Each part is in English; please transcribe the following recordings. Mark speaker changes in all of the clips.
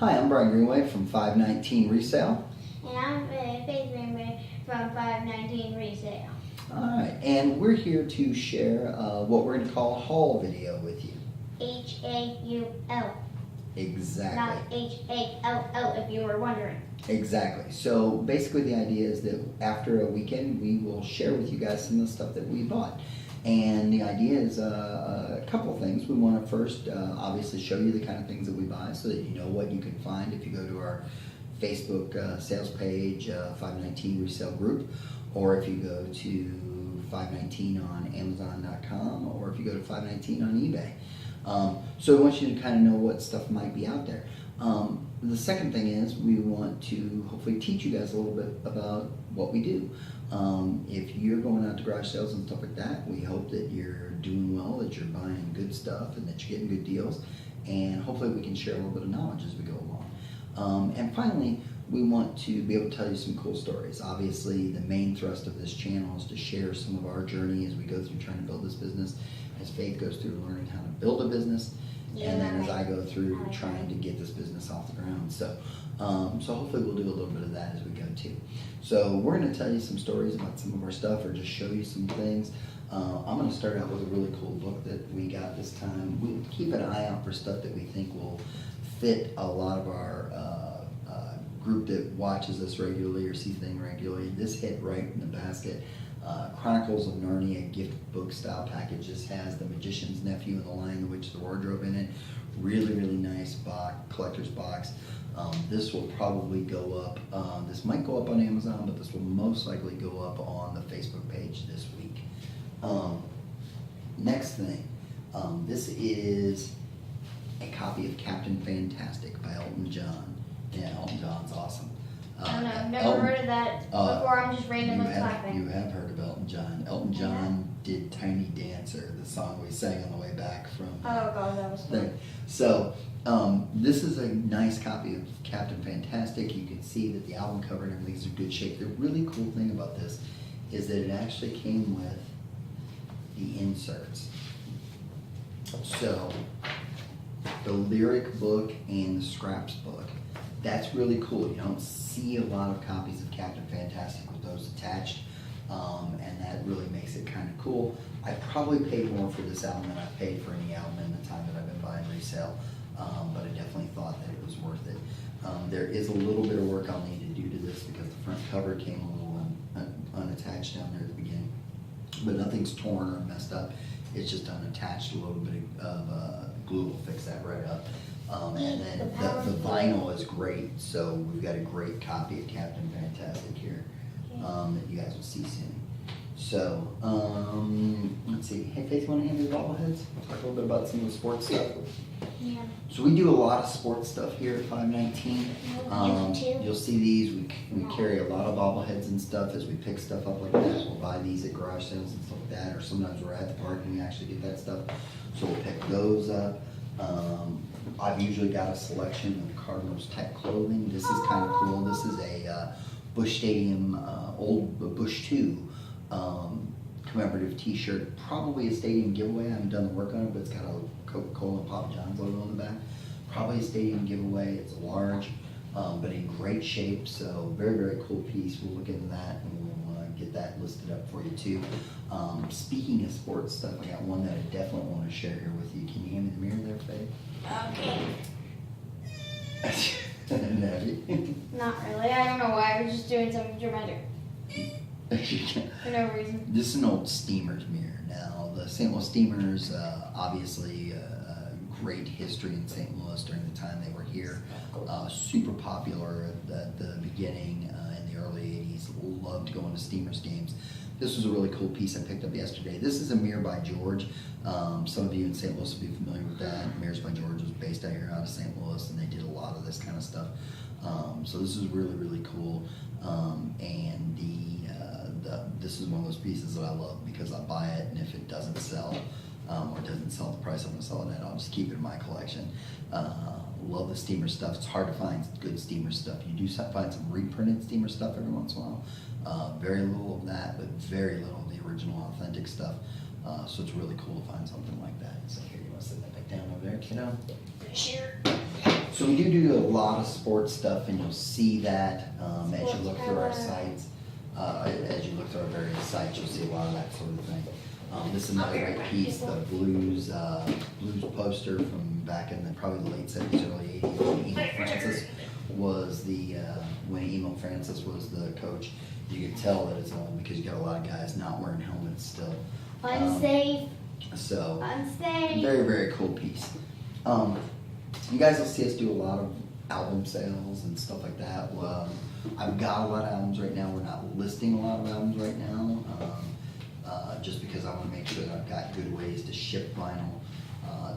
Speaker 1: Hi, I'm Brian Greenway from 519 Resale.
Speaker 2: And I'm Faith Greenway from 519 Resale.
Speaker 1: Alright, and we're here to share what we're going to call a haul video with you.
Speaker 2: H-A-U-L.
Speaker 1: Exactly.
Speaker 2: Not H-A-L-L if you were wondering.
Speaker 1: Exactly. So basically the idea is that after a weekend we will share with you guys some of the stuff that we bought. And the idea is a couple of things. We want to first obviously show you the kind of things that we buy so that you know what you can find if you go to our Facebook sales page, 519 Resale Group, or if you go to 519 on Amazon.com, or if you go to 519 on eBay. So we want you to kind of know what stuff might be out there. The second thing is we want to hopefully teach you guys a little bit about what we do. If you're going out to garage sales and stuff like that, we hope that you're doing well, that you're buying good stuff, and that you're getting good deals. And hopefully we can share a little bit of knowledge as we go along. And finally, we want to be able to tell you some cool stories. Obviously, the main thrust of this channel is to share some of our journey as we go through trying to build this business, as Faith goes through learning how to build a business, and then as I go through trying to get this business off the ground. So hopefully we'll do a little bit of that as we go too. So we're going to tell you some stories about some of our stuff, or just show you some things. I'm going to start out with a really cool book that we got this time. We'll keep an eye out for stuff that we think will fit a lot of our group that watches us regularly or sees things regularly. This hit right in the basket. Chronicles of Narnia gift book style package. This has The Magician's Nephew and the Lion, the Witch, the Wardrobe in it. Really, really nice box, collector's box. This will probably go up. This might go up on Amazon, but this will most likely go up on the Facebook page this week. Next thing, this is a copy of Captain Fantastic by Elton John. Yeah, Elton John's awesome.
Speaker 2: I don't know, I've never heard of that before. I'm just randomly clapping.
Speaker 1: You have heard of Elton John. Elton John did Tiny Dancer, the song we sang on the way back from.
Speaker 2: Oh god, that was fun.
Speaker 1: So this is a nice copy of Captain Fantastic. You can see that the album cover and everything's in good shape. The really cool thing about this is that it actually came with the inserts. So the lyric book and the scraps book. That's really cool. You don't see a lot of copies of Captain Fantastic with those attached, and that really makes it kind of cool. I probably paid more for this album than I've paid for any album in the time that I've been buying resale, but I definitely thought that it was worth it. There is a little bit of work I'll need to do to this because the front cover came a little unattached down there at the beginning, but nothing's torn or messed up. It's just unattached. A little bit of glue will fix that right up. And then the vinyl is great, so we've got a great copy of Captain Fantastic here that you guys will see soon. So, let's see. Hey, Faith, want to hand me the bobbleheads? We'll talk a little bit about some of the sports stuff.
Speaker 2: Yeah.
Speaker 1: So we do a lot of sports stuff here at 519. You'll see these. We carry a lot of bobbleheads and stuff as we pick stuff up like that. We'll buy these at garage sales and stuff like that, or sometimes we're at the park and we actually get that stuff. So we'll pick those up. I've usually got a selection of Cardinals type clothing. This is kind of cool. This is a Busch Stadium, old Busch 2 commemorative t-shirt. Probably a stadium giveaway. I haven't done the work on it, but it's got a Coca-Cola and Papa John's logo on the back. Probably a stadium giveaway. It's large, but in great shape. So very, very cool piece. We'll look into that and we'll get that listed up for you too. Speaking of sports stuff, I got one that I definitely want to share here with you. Can you hand me the mirror there, Faith?
Speaker 2: Okay. Not really. I don't know why. I was just doing something dramatic. For no reason.
Speaker 1: This is an old Steamers mirror. Now, the St. Louis Steamers, obviously great history in St. Louis during the time they were here. Super popular at the beginning in the early 80s. Loved going to Steamers games. This was a really cool piece I picked up yesterday. This is a mirror by George. Some of you in St. Louis will be familiar with that. Mirrors by George was based out here out of St. Louis, and they did a lot of this kind of stuff. So this is really, really cool. And this is one of those pieces that I love because I buy it, and if it doesn't sell, or doesn't sell at the price I'm going to sell it at, I'll just keep it in my collection. Love the Steamer stuff. It's hard to find good Steamer stuff. You do find some reprinted Steamer stuff every once in a while. Very little of that, but very little of the original, authentic stuff. So it's really cool to find something like that. So here, you want to set that back down over there, kiddo?
Speaker 2: Sure.
Speaker 1: So we do a lot of sports stuff, and you'll see that as you
Speaker 2: Sports
Speaker 1: look through our
Speaker 2: color.
Speaker 1: sites. As you look through our various sites, you'll see a lot of that sort of thing. This is another great piece, the Blues poster from back in probably the late 70s, early 80s. When Emil Francis was the coach. You could tell that it's old because you got a lot of guys not wearing helmets still.
Speaker 2: Unsafe.
Speaker 1: So
Speaker 2: Unsafe.
Speaker 1: very, very cool piece. You guys will see us do a lot of album sales and stuff like that. Well, I've got a lot of albums right now. We're not listing a lot of albums right now, just because I want to make sure that I've got good ways to ship vinyl,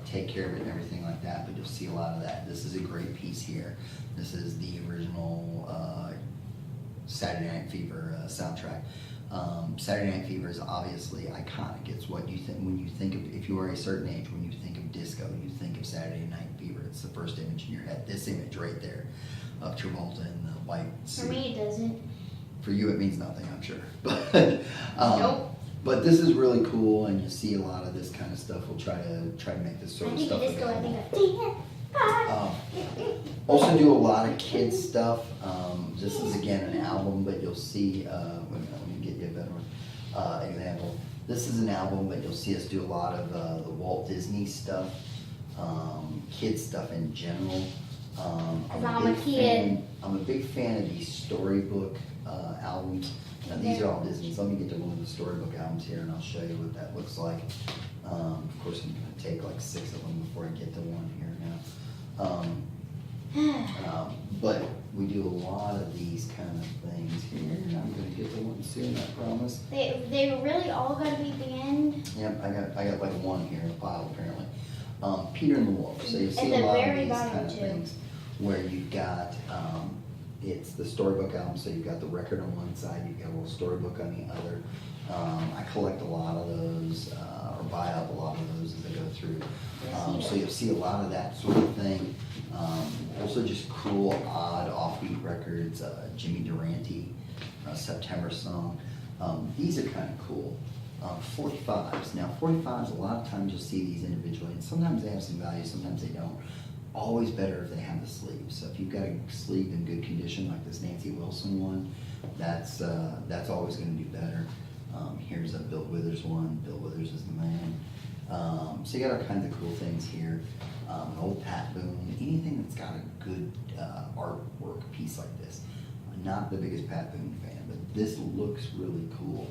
Speaker 1: take care of it and everything like that. But you'll see a lot of that. This is a great piece here. This is the original Saturday Night Fever soundtrack. Saturday Night Fever is obviously iconic. It's what you think when you think of, if you are a certain age, when you think of disco, you think of Saturday Night Fever. It's the first image in your head. This image right there of Travolta in the white suit.
Speaker 2: For me, it doesn't.
Speaker 1: For you, it means nothing, I'm sure. But
Speaker 2: Nope.
Speaker 1: but this is really cool, and you see a lot of this kind of stuff. We'll try to make this sort
Speaker 2: I
Speaker 1: of
Speaker 2: think
Speaker 1: stuff
Speaker 2: of disco. I
Speaker 1: available.
Speaker 2: think of
Speaker 1: Also do a lot of kids stuff. This is again an album, but you'll see, wait a minute, let me get you a better example. This is an album, but you'll see us do a lot of the Walt Disney stuff, kids stuff in general.
Speaker 2: I'm a kid.
Speaker 1: I'm a big fan of these storybook albums. Now these are all Disney, so let me get to one of the storybook albums here and I'll show you what that looks like. Of course, I'm gonna take like 6 of them before I get to one here now. But we do a lot of these kind of things here. I'm gonna get to one soon, I promise.
Speaker 2: They really all gotta be at the end.
Speaker 1: Yep, I got like one here in a pile apparently. Peter and the Wolf. So you see
Speaker 2: At
Speaker 1: a
Speaker 2: the
Speaker 1: lot of
Speaker 2: very
Speaker 1: these
Speaker 2: bottom,
Speaker 1: kind of
Speaker 2: too.
Speaker 1: things where you've got it's the storybook album. So you've got the record on one side, you've got a little storybook on the other. I collect a lot of those, or buy up a lot of those as I go through. So you'll see a lot of that sort of thing. Also just cool, odd, offbeat records. Jimmy Durante, September Song. These are kind of cool. 45s. Now 45s, a lot of times you'll see these individually, and sometimes they have some value, sometimes they don't. Always better if they have the sleeve. So if you've got a sleeve in good condition, like this Nancy Wilson one, that's always going to do better. Here's a Bill Withers one. Bill Withers is the man. So you got all kinds of cool things here. An old Pat Boone, anything that's got a good artwork piece like this. I'm not the biggest Pat Boone fan, but this looks really cool.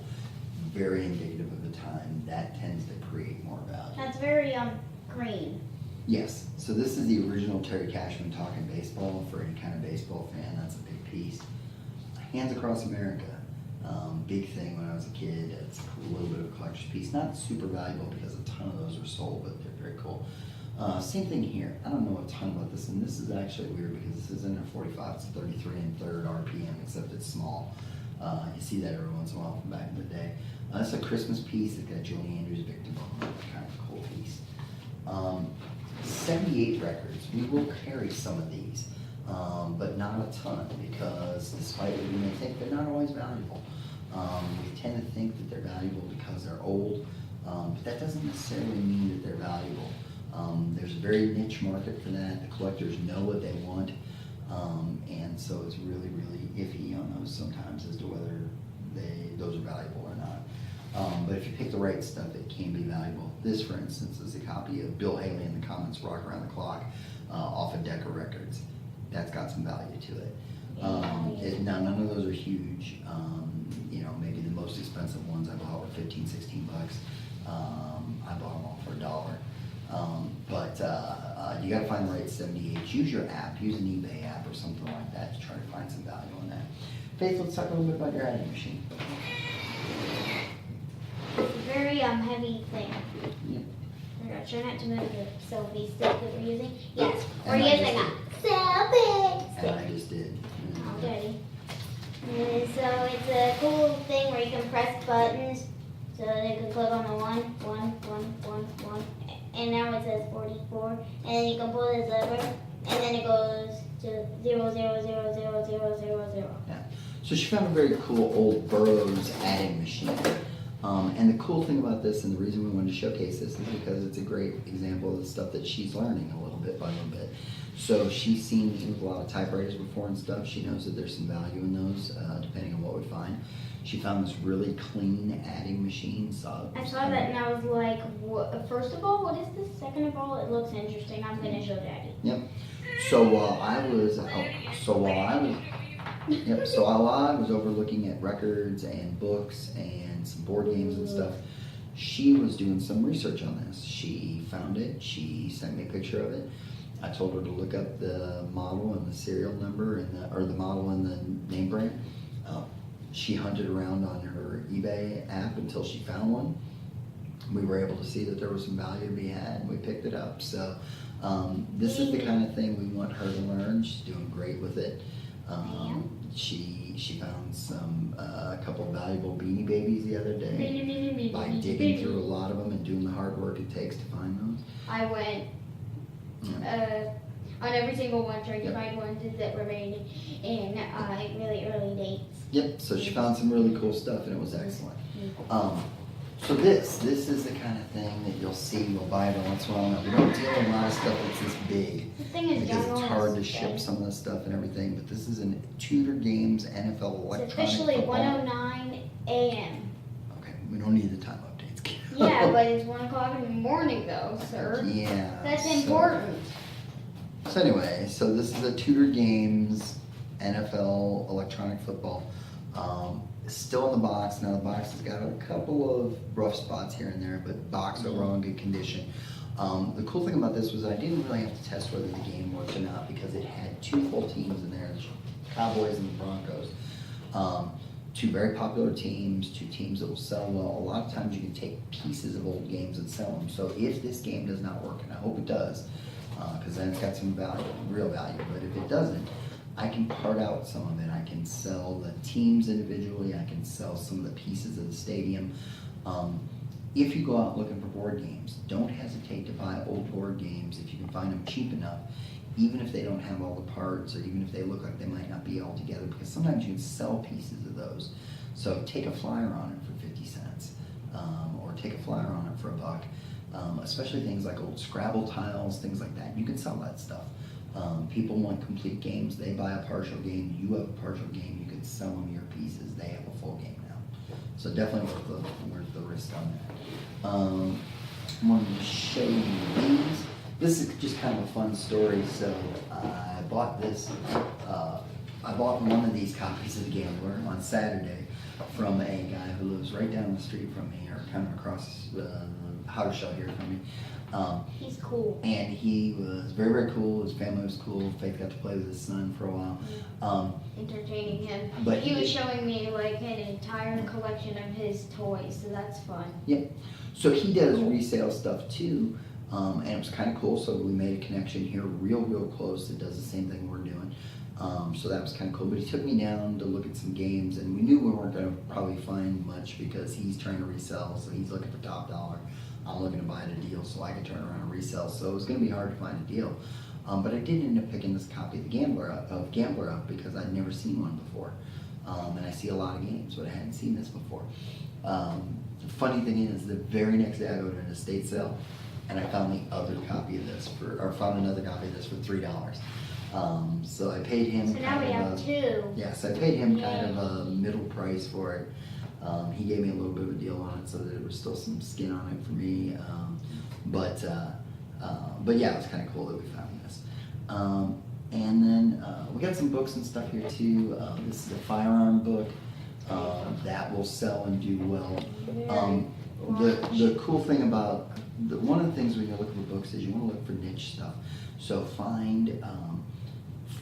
Speaker 1: Very indicative of the time. That tends to create more value.
Speaker 2: That's very green.
Speaker 1: Yes, so this is the original Terry Cashman Talking Baseball. For any kind of baseball fan, that's a big piece. Hands Across America, big thing when I was a kid. It's a little bit of a collector's piece. Not super valuable because a ton of those are sold, but they're very cool. Same thing here. I don't know a ton about this, and this is actually weird because this isn't a 45, it's a 33 1/3 RPM, except it's small. You see that every once in a while from back in the day. It's a Christmas piece. It's got Julie Andrews, Victor Bowman, kind of a cool piece. 78 records. We will carry some of these, but not a ton because despite what you may think, they're not always valuable. We tend to think that they're valuable because they're old, but that doesn't necessarily mean that they're valuable. There's a very niche market for that. The collectors know what they want, and so it's really, really iffy on those sometimes as to whether those are valuable or not. But if you pick the right stuff, it can be valuable. This, for instance, is a copy of Bill Haley and the Comets' Rock Around the Clock off of Decca Records. That's got some value to it. Now, none of those are huge. Maybe the most expensive ones I bought were 15, 16 bucks. I bought them all for $1. But you got to find the right 78. Use your app. Use an eBay app or something like that to try to find some value on that. Faith, let's talk a little bit about your adding machine.
Speaker 2: It's a very heavy thing.
Speaker 1: Yeah.
Speaker 2: Try not to move the selfie stick that we're using. Yes, we're
Speaker 1: And I
Speaker 2: using a selfie
Speaker 1: And
Speaker 2: stick.
Speaker 1: I just did.
Speaker 2: Already. And so it's a cool thing where you can press buttons so they can click on the 1, 1, 1, 1, 1. And now it says 44. And then you can pull this lever and then it goes to 0, 0, 0, 0, 0, 0, 0, 0.
Speaker 1: Yeah. So she found a very cool old Burroughs adding machine. And the cool thing about this, and the reason we wanted to showcase this, is because it's a great example of the stuff that she's learning a little bit by little bit. So she's seen me with a lot of typewriters before and stuff. She knows that there's some value in those, depending on what we find. She found this really clean adding machine. So
Speaker 2: I saw that and I was like, first of all, what is this? Second of all, it looks interesting. I'm gonna show Daddy.
Speaker 1: Yep. So while I was overlooking at records and books and some board games and stuff, she was doing some research on this. She found it. She sent me a picture of it. I told her to look up the model and the serial number or the model and the name brand. She hunted around on her eBay app until she found one. We were able to see that there was some value to be had, and we picked it up. So this is the kind of thing we want her to learn. She's doing great with it. She found a couple of valuable Beanie Babies the other day by digging through a lot of them and doing the hard work it takes to find those.
Speaker 2: I went on every single one trying to find ones that were made in really early dates.
Speaker 1: Yep, so she found some really cool stuff and it was excellent. So this is the kind of thing that you'll see, we'll buy it once in a while. We don't deal with a lot of stuff that's this big
Speaker 2: The thing is,
Speaker 1: because it's hard to ship some of the stuff and everything, but this is an Tudor Games NFL electronic
Speaker 2: It's officially
Speaker 1: football.
Speaker 2: 1:09 a.m.
Speaker 1: Okay, we don't need the time updates.
Speaker 2: Yeah, but it's 1 o'clock in the morning though, sir.
Speaker 1: Yeah.
Speaker 2: That's
Speaker 1: so-
Speaker 2: important.
Speaker 1: So anyway, so this is a Tudor Games NFL electronic football. Still in the box. Now the box has got a couple of rough spots here and there, but box overall in good condition. The cool thing about this was I didn't really have to test whether the game worked or not because it had two full teams in there, the Cowboys and the Broncos. Two very popular teams, two teams that will sell well. A lot of times you can take pieces of old games and sell them. So if this game does not work, and I hope it does, because then it's got some value, real value, but if it doesn't, I can part out some of it. I can sell the teams individually. I can sell some of the pieces of the stadium. If you go out looking for board games, don't hesitate to buy old board games if you can find them cheap enough, even if they don't have all the parts or even if they look like they might not be all together, because sometimes you can sell pieces of those. So take a flyer on it for 50 cents or take a flyer on it for $1. Especially things like old Scrabble tiles, things like that. You can sell that stuff. People want complete games. They buy a partial game. You have a partial game. You can sell them your pieces. They have a full game now. So definitely worth the risk on that. I wanted to show you these. This is just kind of a fun story. So I bought this. I bought one of these copies of The Gambler on Saturday from a guy who lives right down the street from me, or kind of across Howder Shell here from me.
Speaker 2: He's cool.
Speaker 1: And he was very, very cool. His family was cool. Faith got to play with his son for a while.
Speaker 2: Entertaining him.
Speaker 1: But
Speaker 2: he was showing me like an entire collection of his toys, so that's fun.
Speaker 1: Yep. So he does resale stuff too, and it was kind of cool. So we made a connection here, real close. It does the same thing we're doing. So that was kind of cool. But he took me down to look at some games, and we knew we weren't going to probably find much because he's trying to resell, so he's looking for top dollar. I'm looking to buy at a deal so I could turn around and resell. So it was going to be hard to find a deal. But I did end up picking this copy of Gambler up because I'd never seen one before. And I see a lot of games, but I hadn't seen this before. The funny thing is, the very next day I go to an estate sale, and I found another copy of this for $3. So I paid him.
Speaker 2: So now we have two.
Speaker 1: Yes, I paid him kind of a middle price for it. He gave me a little bit of a deal on it, so that there was still some skin on it for me. But yeah, it was kind of cool that we found this. And then we got some books and stuff here too. This is a firearm book that will sell and do well. The cool thing about one of the things when you're looking for books is you want to look for niche stuff. So find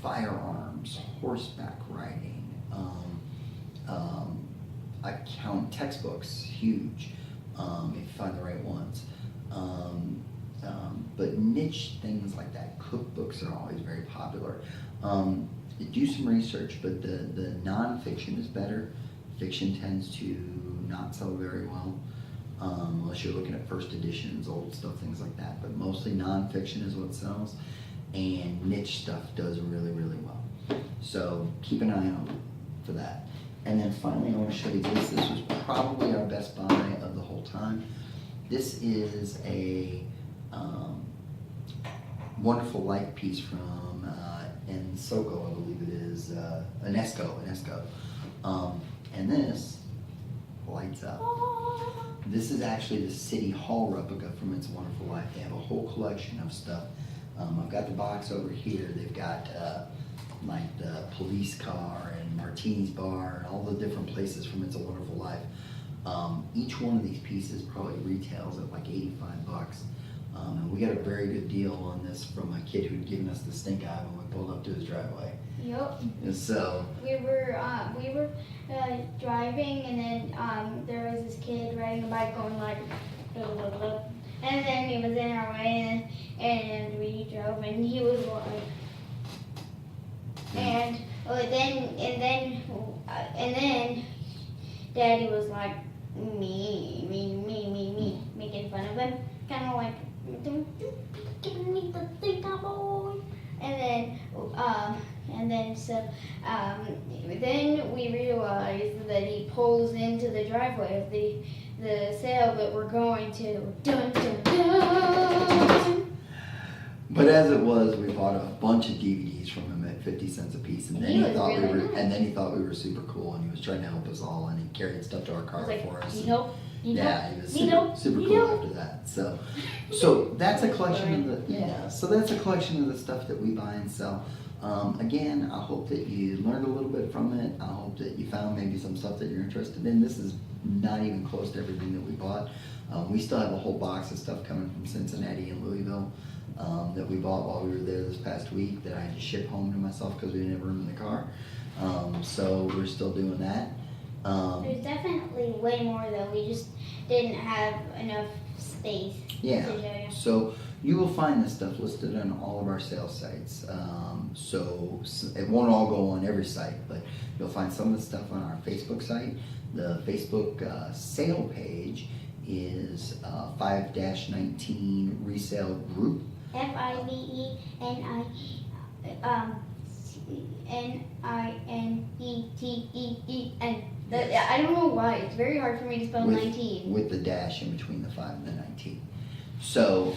Speaker 1: firearms, horseback riding, account textbooks, huge, if you find the right ones. But niche things like that, cookbooks are always very popular. Do some research, but the nonfiction is better. Fiction tends to not sell very well, unless you're looking at first editions, old stuff, things like that. But mostly nonfiction is what sells, and niche stuff does really well. So keep an eye out for that. And then finally, I want to show you this. This was probably our best buy of the whole time. This is a Wonderful Life piece from Ensoko, I believe it is, Enesco. And this lights up. This is actually the City Hall replica from It's a Wonderful Life. They have a whole collection of stuff. I've got the box over here. They've got like the police car and Martini's bar and all the different places from It's a Wonderful Life. Each one of these pieces probably retails at like 85 bucks. And we got a very good deal on this from a kid who'd given us the stink eye when we pulled up to his driveway.
Speaker 2: Yep.
Speaker 1: And so
Speaker 2: We were driving, and then there was this kid riding a bike going like, blah, blah, blah. And then he was in our way, and we drove, and he was like, and then Daddy was like, me, making fun of him, kind of like, don't you be giving me the stink eye, boy. And then we realized that he pulls into the driveway of the sale that we're going to. Dun, dun, dun.
Speaker 1: but as it was, we bought a bunch of DVDs from him at 50 cents a piece, and then
Speaker 2: He
Speaker 1: he
Speaker 2: was
Speaker 1: thought we
Speaker 2: really
Speaker 1: were,
Speaker 2: nice.
Speaker 1: and then he thought we were super cool, and he was trying to help us all, and he carried stuff to our
Speaker 2: I
Speaker 1: car
Speaker 2: was like,
Speaker 1: for us.
Speaker 2: you
Speaker 1: and-
Speaker 2: know,
Speaker 1: Yeah, he was
Speaker 2: you know,
Speaker 1: super
Speaker 2: you
Speaker 1: cool
Speaker 2: know.
Speaker 1: after that. So that's a collection of the So that's a collection of the stuff that we buy and sell. Again, I hope that you learned a little bit from it. I hope that you found maybe some stuff that you're interested in. This is not even close to everything that we bought. We still have a whole box of stuff coming from Cincinnati and Louisville that we bought while we were there this past week that I had to ship home to myself because we didn't have room in the car. So we're still doing that.
Speaker 2: There's definitely way more though. We just didn't have enough space
Speaker 1: Yeah.
Speaker 2: to show you.
Speaker 1: So you will find this stuff listed on all of our sales sites. So it won't all go on every site, but you'll find some of the stuff on our Facebook site. The Facebook sale page is 5-19 resale group.
Speaker 2: FIVENINETEEN.
Speaker 1: Yes.
Speaker 2: I don't know why. It's very hard for me to spell
Speaker 1: With-
Speaker 2: 19.
Speaker 1: With the dash in between the 5 and the 19. So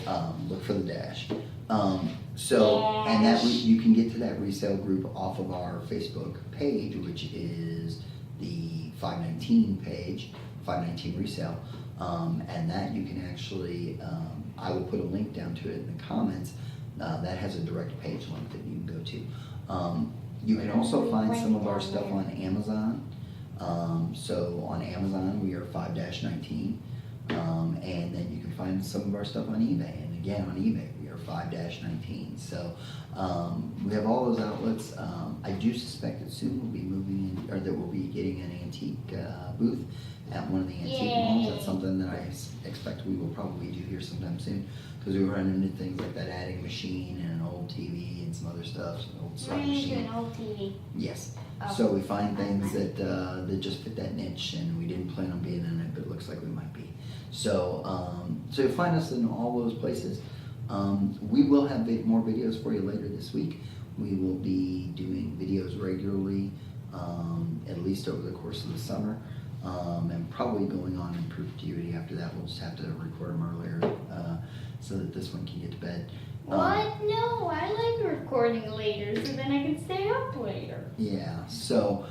Speaker 1: look for the dash. And that you can get to that resale group off of our Facebook page, which is the 519 page, 519 resale. And that you can actually, I will put a link down to it in the comments. That has a direct page link that you can go to. You can also find some of our stuff on Amazon. So on Amazon, we are 5-19. And then you can find some of our stuff on eBay. And again, on eBay, we are 5-19. So we have all those outlets. I do suspect that soon we'll be moving in, or that we'll be getting an antique booth at one of the antique malls. That's something that I expect we will probably do here sometime soon. Because we run into things like that adding machine and an old TV and some other stuff, an old slot
Speaker 2: We're into
Speaker 1: machine.
Speaker 2: an old TV.
Speaker 1: Yes.
Speaker 2: Oh.
Speaker 1: So we find things that just fit that niche, and we didn't plan on being in it, but it looks like we might be. So so you'll find us in all those places. We will have more videos for you later this week. We will be doing videos regularly, at least over the course of the summer, and probably going on in perpetuity after that. We'll just have to record them earlier so that this one can get to bed.
Speaker 2: What? No, I like recording later so then I can stay up later.
Speaker 1: Yeah, so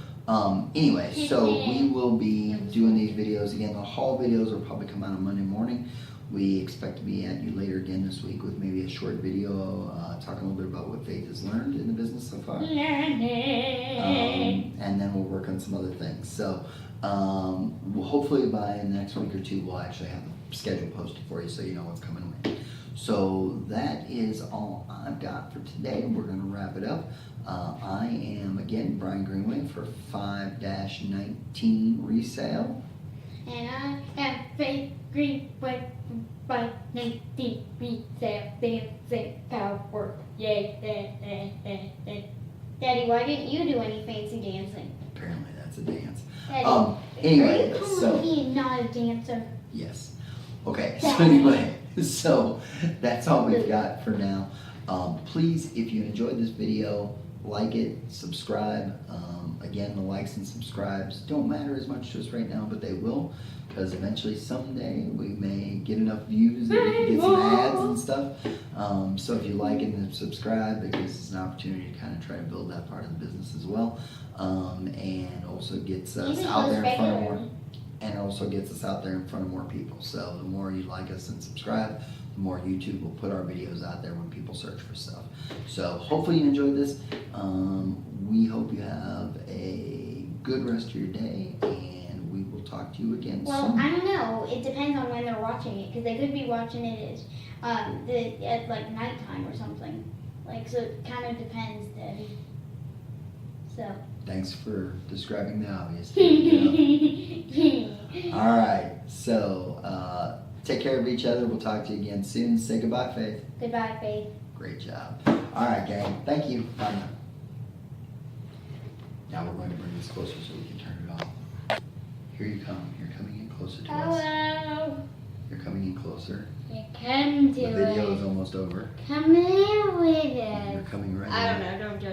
Speaker 1: anyway, so we will be doing these videos again. The haul videos will probably come out on Monday morning. We expect to be at you later again this week with maybe a short video talking a little bit about what Faith has learned in the business so far.
Speaker 2: Learning.
Speaker 1: And then we'll work on some other things. So we'll hopefully by the next week or two, we'll actually have the schedule posted for you so you know what's coming when. So that is all I've got for today. We're going to wrap it up. I am, again, Brian Greenway for 5-19 Resale.
Speaker 2: And I am Faith Greenway by 19 resale, dancing power. Yay. Daddy, why didn't you do any fancy dancing?
Speaker 1: Apparently that's a dance.
Speaker 2: Daddy,
Speaker 1: Anyway,
Speaker 2: are you calling
Speaker 1: so,
Speaker 2: me not a dancer?
Speaker 1: yes. Okay, so anyway, so that's all we've got for now. Please, if you enjoyed this video, like it, subscribe. Again, the likes and subscribes don't matter as much to us right now, but they will, because eventually someday we may get enough views that we can get some ads and stuff. So if you like it and subscribe, it gives us an opportunity to kind of try to build that part of the business as well, and also gets us
Speaker 2: Even
Speaker 1: out there in front of more.
Speaker 2: regularly.
Speaker 1: And it also gets us out there in front of more people. So the more you like us and subscribe, the more YouTube will put our videos out there when people search for stuff. So hopefully you enjoyed this. We hope you have a good rest of your day, and we will talk to you again
Speaker 2: Well,
Speaker 1: soon.
Speaker 2: I don't know. It depends on when they're watching it, because they could be watching it at like nighttime or something. Like, so it kind of depends, Daddy. So.
Speaker 1: Thanks for describing the obvious. You know? All right. So take care of each other. We'll talk to you again soon. Say goodbye, Faith.
Speaker 2: Goodbye, Faith.
Speaker 1: Great job. All right, gang. Thank you. Bye now. Now we're going to bring this closer so we can turn it off. Here you come. You're coming in closer to us.
Speaker 2: Hello.
Speaker 1: You're coming in closer.
Speaker 2: You come to
Speaker 1: The video
Speaker 2: it.
Speaker 1: is almost over.
Speaker 2: Come here with
Speaker 1: You're
Speaker 2: us.
Speaker 1: coming right
Speaker 2: I
Speaker 1: in.
Speaker 2: don't know. Don't judge.